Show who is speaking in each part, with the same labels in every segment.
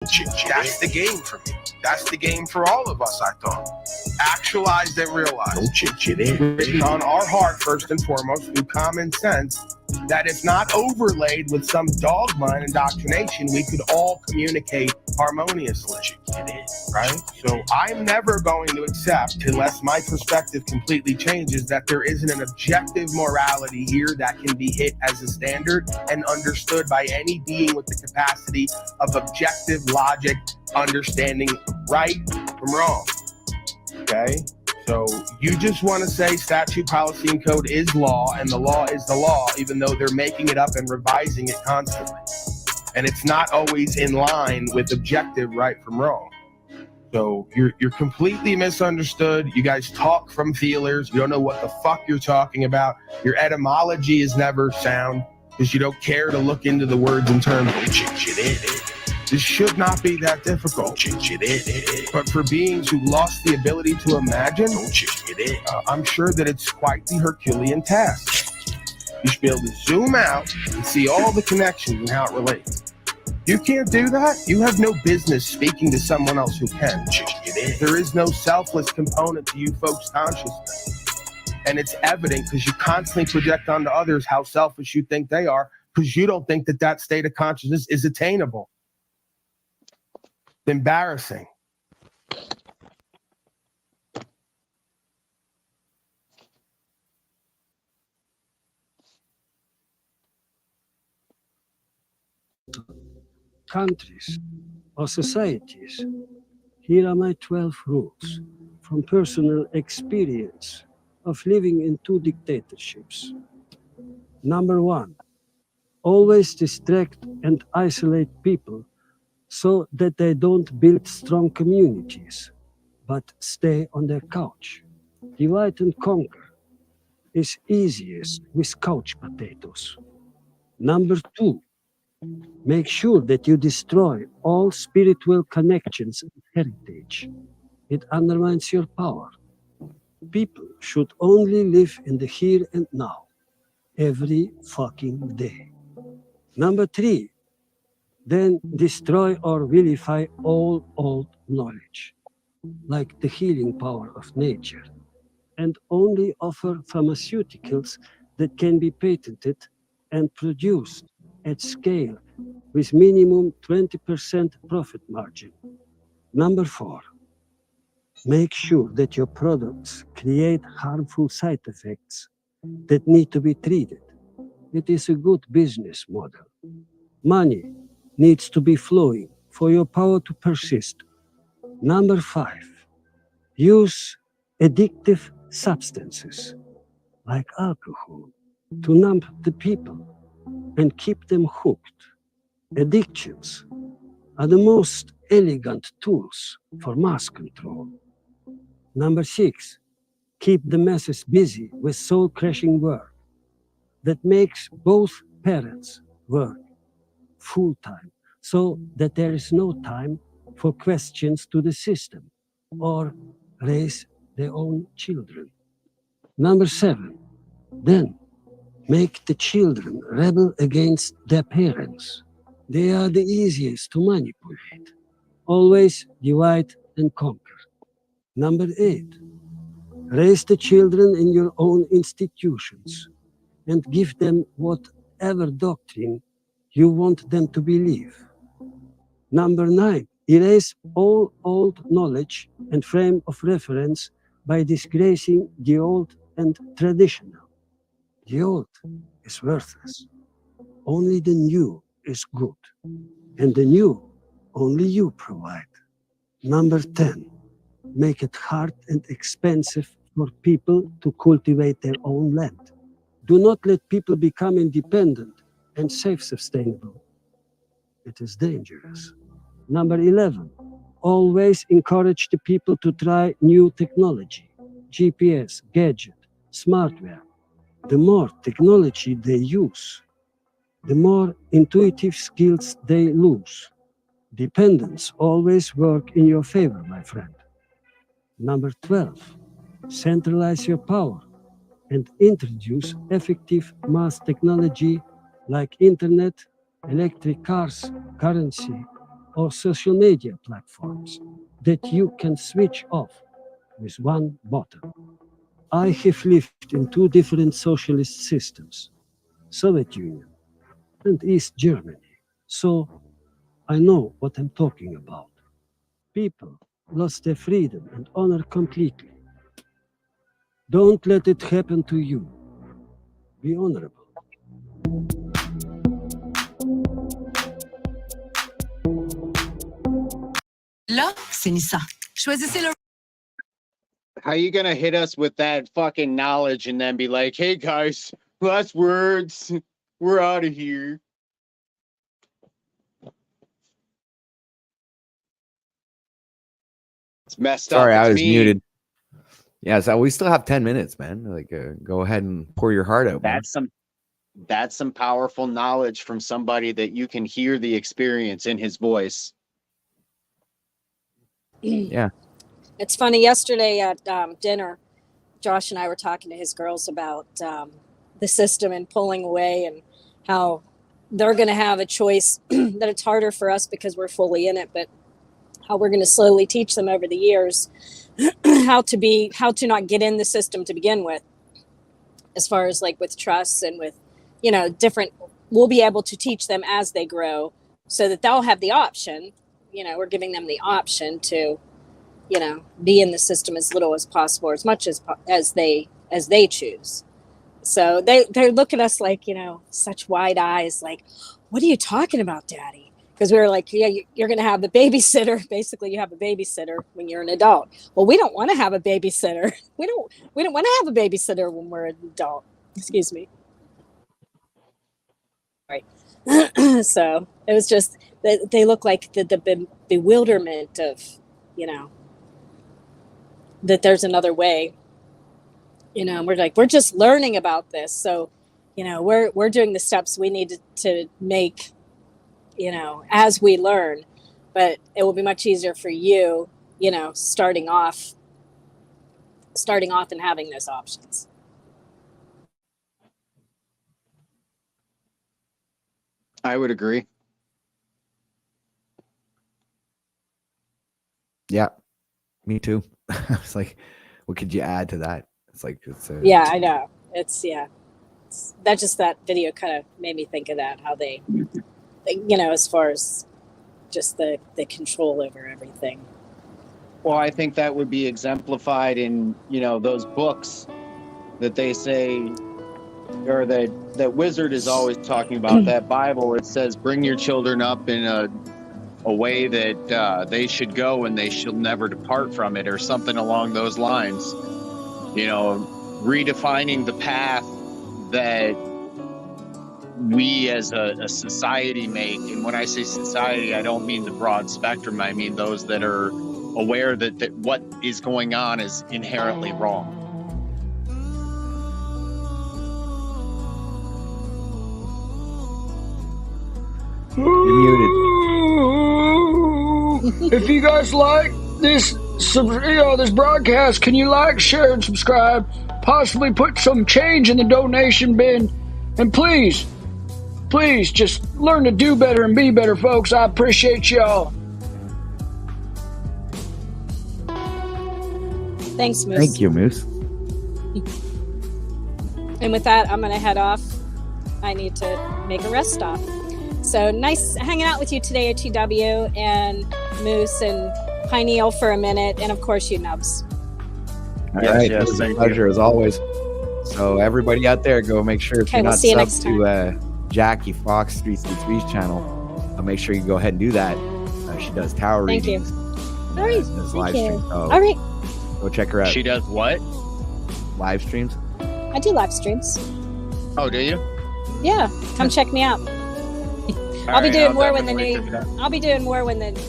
Speaker 1: That's the game for me. That's the game for all of us, I thought. Actualized and realized. Written on our heart, first and foremost, through common sense, that if not overlaid with some dogma and indoctrination, we could all communicate harmoniously. Right? So I'm never going to accept, unless my perspective completely changes, that there isn't an objective morality here that can be hit as a standard and understood by any being with the capacity of objective logic, understanding right from wrong. Okay? So you just want to say statute, policy, and code is law, and the law is the law, even though they're making it up and revising it constantly. And it's not always in line with objective right from wrong. So you're completely misunderstood. You guys talk from feelers. You don't know what the fuck you're talking about. Your etymology is never sound because you don't care to look into the words and terms. This should not be that difficult. But for beings who lost the ability to imagine, I'm sure that it's quite the Herculean task. You should be able to zoom out and see all the connections and how it relates. You can't do that, you have no business speaking to someone else who can. There is no selfless component to you folks' consciousness. And it's evident because you constantly project onto others how selfish you think they are, because you don't think that that state of consciousness is attainable. It's embarrassing.
Speaker 2: Countries or societies. Here are my 12 rules from personal experience of living in 2 dictatorships. Number 1, always distract and isolate people so that they don't build strong communities, but stay on their couch. Divide and conquer is easiest with couch potatoes. Number 2, make sure that you destroy all spiritual connections and heritage. It undermines your power. People should only live in the here and now, every fucking day. Number 3, then destroy or vilify all old knowledge, like the healing power of nature, and only offer pharmaceuticals that can be patented and produced at scale with minimum 20% profit margin. Number 4, make sure that your products create harmful side effects that need to be treated. It is a good business model. Money needs to be flowing for your power to persist. Number 5, use addictive substances like alcohol to numb the people and keep them hooked. Addictions are the most elegant tools for mass control. Number 6, keep the masses busy with soul-crushing work that makes both parents work full-time so that there is no time for questions to the system or raise their own children. Number 7, then make the children rebel against their parents. They are the easiest to manipulate. Always divide and conquer. Number 8, raise the children in your own institutions and give them whatever doctrine you want them to believe. Number 9, erase all old knowledge and frame of reference by disgracing the old and traditional. The old is worthless. Only the new is good. And the new, only you provide. Number 10, make it hard and expensive for people to cultivate their own land. Do not let people become independent and self-sustainable. It is dangerous. Number 11, always encourage the people to try new technology, GPS, gadget, smartware. The more technology they use, the more intuitive skills they lose. Dependence always work in your favor, my friend. Number 12, centralize your power and introduce effective mass technology like internet, electric cars, currency, or social media platforms that you can switch off with one button. I have lived in two different socialist systems, Soviet Union and East Germany, so I know what I'm talking about. People lost their freedom and honor completely. Don't let it happen to you. Be honorable.
Speaker 3: Là, c'est Nissa. Choisissez le.
Speaker 4: How you gonna hit us with that fucking knowledge and then be like, hey guys, last words, we're out of here. It's messed up.
Speaker 5: Sorry, I
Speaker 4: It's
Speaker 5: was
Speaker 4: me.
Speaker 5: muted. Yeah, so we still have 10 minutes, man. Like, go ahead and pour your heart out, man.
Speaker 4: That's some powerful knowledge from somebody that you can hear the experience in his voice.
Speaker 5: Yeah.
Speaker 6: It's funny, yesterday at dinner, Josh and I were talking to his girls about the system and pulling away and how they're going to have a choice that it's harder for us because we're fully in it, but how we're going to slowly teach them over the years how to not get in the system to begin with, as far as like with trusts and with, you know, different, we'll be able to teach them as they grow so that they'll have the option, you know, we're giving them the option to, you know, be in the system as little as possible, as much as they choose. So they look at us like, you know, such wide eyes, like, what are you talking about, Daddy? Because we were like, yeah, you're going to have the babysitter. Basically, you have a babysitter when you're an adult. Well, we don't want to have a babysitter. We don't want to have a babysitter when we're an adult. Excuse me. Right. So it was just they look like the bewilderment of, you know, that there's another way. You know, we're like, we're just learning about this. So, you know, we're doing the steps we need to make, you know, as we learn, but it will be much easier for you, you know, starting off and having those options.
Speaker 4: I would agree.
Speaker 5: Yeah, me too. It's like, what could you add to that? It's like,
Speaker 6: yeah, I know. That video kind of made me think of that, how they, you know, as far as just the control over everything.
Speaker 4: Well, I think that would be exemplified in, you know, those books that they say, or that Wizard is always talking about, that Bible. It says, bring your children up in a way that they should go and they shall never depart from it, or something along those lines. You know, redefining the path that we as a society make. And when I say society, I don't mean the broad spectrum. I mean those that are aware that what is going on is inherently wrong.
Speaker 5: You're muted.
Speaker 7: If you guys like this, this broadcast, can you like, share, and subscribe? Possibly put some change in the donation bin, and please, just learn to do better and be better, folks. I appreciate y'all.
Speaker 6: Thanks, Moose.
Speaker 5: Thank you, Moose.
Speaker 6: And with that, I'm going to head off. I need to make a rest stop. So nice hanging out with you today, OTW, and Moose and Pineal for a minute, and of course you, Nubs.
Speaker 5: All right, it was a pleasure as always. So everybody out there, go make sure if you're not subbed to Jackie Fox 333's channel, make sure you go ahead and do that. She does tower readings.
Speaker 6: All right,
Speaker 5: live streams.
Speaker 6: All right,
Speaker 5: go check her out.
Speaker 4: She does what?
Speaker 5: Live streams.
Speaker 6: I do live streams.
Speaker 4: Oh, do you?
Speaker 6: Yeah, come check me out. I'll be doing more when the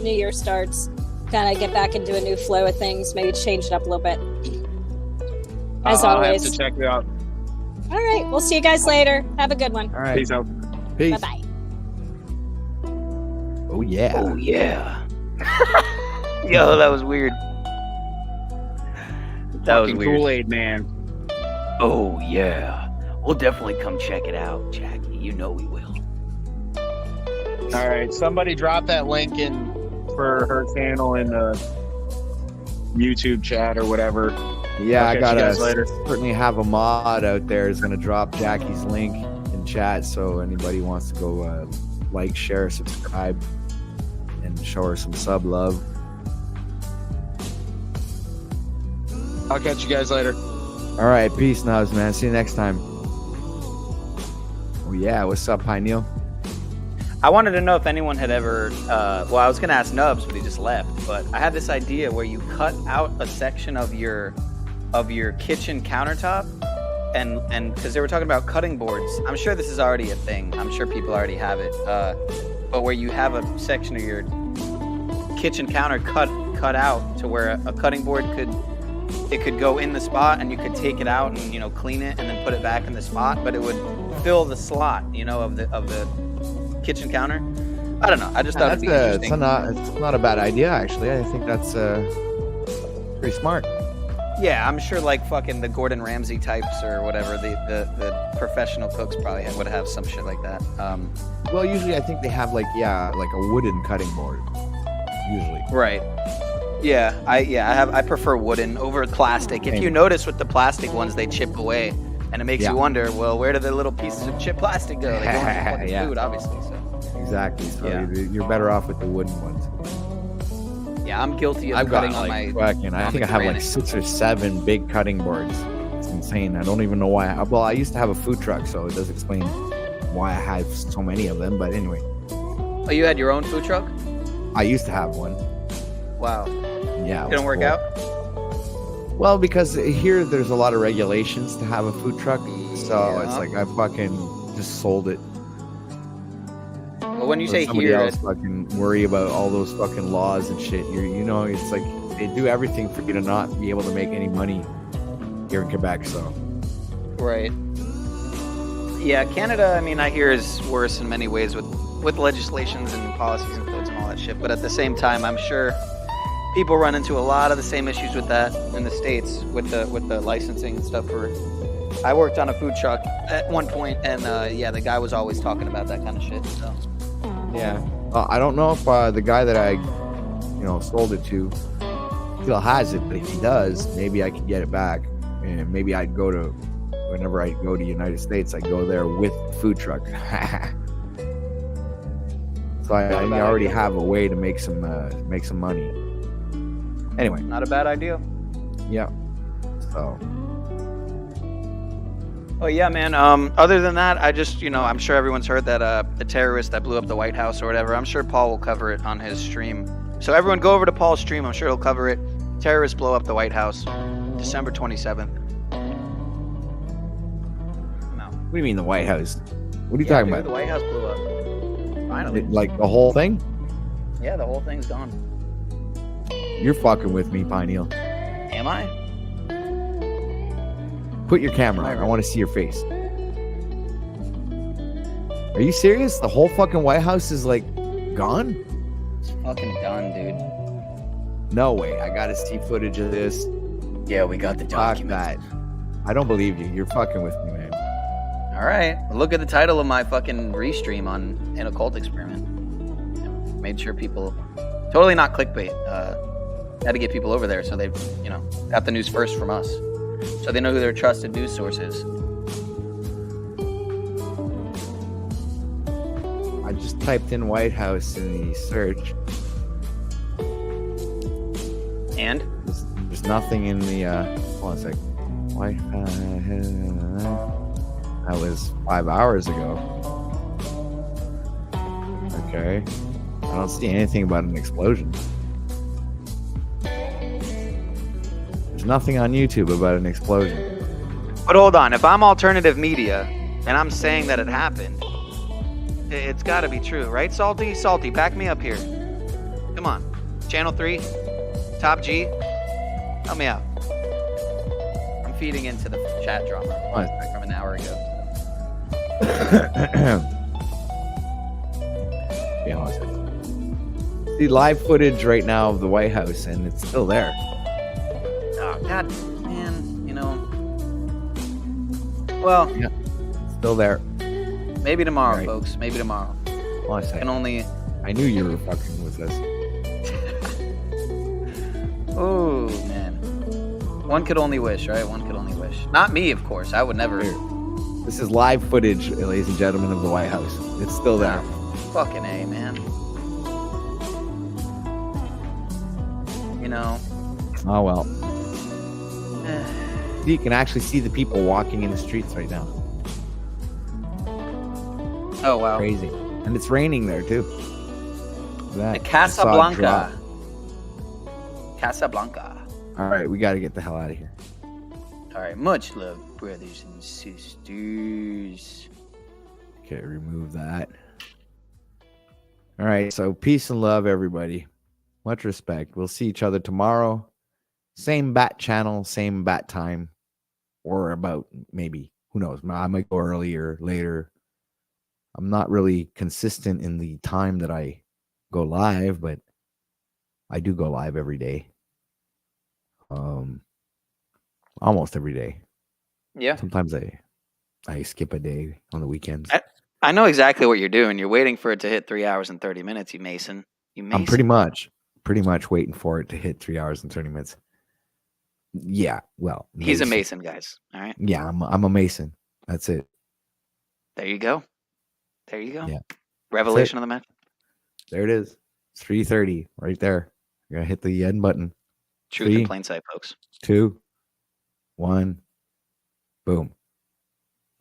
Speaker 6: new year starts. Kind of get back into a new flow of things. Maybe change it up a little bit. As
Speaker 4: I'll
Speaker 6: always.
Speaker 4: have to check it out.
Speaker 6: All right, we'll see you guys later. Have a good one.
Speaker 5: All right.
Speaker 4: Peace out.
Speaker 5: Peace.
Speaker 6: Bye bye.
Speaker 5: Oh yeah.
Speaker 8: Oh yeah. Yo, that was weird. That was weird.
Speaker 4: Kool-Aid man.
Speaker 8: Oh yeah. We'll definitely come check it out, Jackie. You know we will.
Speaker 4: All right, somebody drop that link in for her channel in the YouTube chat or whatever.
Speaker 5: Yeah,
Speaker 4: I'll
Speaker 5: I
Speaker 4: catch you
Speaker 5: gotta
Speaker 4: guys later.
Speaker 5: certainly have a mod out there is gonna drop Jackie's link in chat, so anybody wants to go like, share, subscribe, and show her some sub love.
Speaker 4: I'll catch you guys later.
Speaker 5: All right, peace, Nubs, man. See you next time. Oh yeah, what's up, Pineal?
Speaker 9: I wanted to know if anyone had ever, well, I was going to ask Nubs, but he just left. But I had this idea where you cut out a section of your kitchen countertop, and because they were talking about cutting boards. I'm sure this is already a thing. I'm sure people already have it. But where you have a section of your kitchen counter cut out to where a cutting board could go in the spot, and you could take it out and, you know, clean it and then put it back in the spot, but it would fill the slot, you know, of the kitchen counter. I don't know. I just thought it'd be interesting.
Speaker 5: It's not a bad idea, actually. I think that's pretty smart.
Speaker 9: Yeah, I'm sure like fucking the Gordon Ramsay types or whatever, the professional cooks probably would have some shit like that.
Speaker 5: Well, usually I think they have like a wooden cutting board. Usually.
Speaker 9: Right. Yeah, I prefer wooden over plastic. If you notice with the plastic ones, they chip away, and it makes you wonder, well, where do the little pieces of chipped plastic go? They go into fucking food, obviously. So.
Speaker 5: Exactly. So you're better off with the wooden ones.
Speaker 9: Yeah, I'm guilty of
Speaker 5: I've
Speaker 9: cutting
Speaker 5: got
Speaker 9: on
Speaker 5: I think I have like 6 or 7 big cutting boards. It's insane. I don't even know why. Well, I used to have a food truck, so it does explain why I have so many of them. But anyway.
Speaker 9: Oh, you had your own food truck?
Speaker 5: I used to have one.
Speaker 9: Wow.
Speaker 5: Yeah.
Speaker 9: It didn't work out?
Speaker 5: Well, because here there's a lot of regulations to have a food truck, so it's like I fucking just sold it.
Speaker 9: Well, when you say
Speaker 5: somebody
Speaker 9: here,
Speaker 5: else fucking worry about all those fucking laws and shit. You know, it's like they do everything for you to not be able to make any money here in Quebec. So.
Speaker 9: Right. Yeah, Canada, I mean, I hear is worse in many ways with legislations and policies and codes and all that shit. But at the same time, I'm sure people run into a lot of the same issues with that in the States with the licensing and stuff. I worked on a food truck at one point, and the guy was always talking about that kind of shit. So.
Speaker 5: Yeah. I don't know if the guy that I, sold it to still has it, but if he does, maybe I could get it back, and maybe I'd go to. Whenever I go to United States, I go there with the food truck. So I already have a way to make some money. Anyway,
Speaker 9: not a bad idea.
Speaker 5: Yeah. So.
Speaker 9: Oh yeah, man. Other than that, I just I'm sure everyone's heard that the terrorist that blew up the White House or whatever. I'm sure Paul will cover it on his stream. So everyone go over to Paul's stream. I'm sure he'll cover it. Terrorists blow up the White House, December 27th.
Speaker 5: What do you mean the White House? What are you talking about?
Speaker 9: The White House blew up. Finally.
Speaker 5: Like the whole thing?
Speaker 9: Yeah, the whole thing's gone.
Speaker 5: You're fucking with me, Pineal.
Speaker 9: Am I?
Speaker 5: Put your camera on. I want to see your face. Are you serious? The whole fucking White House is like gone?
Speaker 9: It's fucking done, dude.
Speaker 5: No way. I gotta see footage of this.
Speaker 9: Yeah, we got the documents.
Speaker 5: Fuck that. I don't believe you. You're fucking with me, man.
Speaker 9: All right. Look at the title of my fucking restream on An Occult Experiment. Made sure people... Totally not clickbait. Had to get people over there so they've, got the news first from us. So they know who their trusted news source is.
Speaker 5: I just typed in White House in the search.
Speaker 9: And?
Speaker 5: There's nothing in the... hold on a sec. White House... That was 5 hours ago. Okay. I don't see anything about an explosion. There's nothing on YouTube about an explosion.
Speaker 9: But hold on. If I'm alternative media and I'm saying that it happened, it's got to be true, right, Salty? Salty, back me up here. Come on. Channel 3, Top G, help me out. I'm feeding into the chat drama from an hour ago.
Speaker 5: Be honest. See live footage right now of the White House, and it's still there.
Speaker 9: Oh God, man, Well,
Speaker 5: yeah, it's still there.
Speaker 9: Maybe tomorrow, folks. Maybe tomorrow.
Speaker 5: Well, I knew you were fucking with us.
Speaker 9: One could only wish, right? One could only wish. Not me, of course. I would never.
Speaker 5: This is live footage, ladies and gentlemen, of the White House. It's still there.
Speaker 9: Fucking A, man. You know.
Speaker 5: Oh, well. You can actually see the people walking in the streets right now.
Speaker 9: Oh, wow.
Speaker 5: Crazy. And it's raining there, too.
Speaker 9: The Casablanca. Casablanca.
Speaker 5: All right, we got to get the hell out of here.
Speaker 9: All right, much love, brothers and sisters.
Speaker 5: Okay, remove that. All right, so peace and love, everybody. Much respect. We'll see each other tomorrow. Same bat channel, same bat time. Or about maybe, who knows, I might go earlier, later. I'm not really consistent in the time that I go live, but I do go live every day. Almost every day.
Speaker 9: Yeah.
Speaker 5: Sometimes I skip a day on the weekends.
Speaker 9: I know exactly what you're doing. You're waiting for it to hit 3 hours and 30 minutes, you Mason. You Mason.
Speaker 5: I'm pretty much waiting for it to hit 3 hours and 30 minutes. Yeah, well. Mason.
Speaker 9: He's a Mason, guys. All right.
Speaker 5: Yeah, I'm a Mason. That's it.
Speaker 9: There you go. There you go.
Speaker 5: Yeah.
Speaker 9: Revelation of the match.
Speaker 5: There it is. 3:30 right there. You're going to hit the end button.
Speaker 9: Truth in plain sight, folks.
Speaker 5: 2, 1, boom.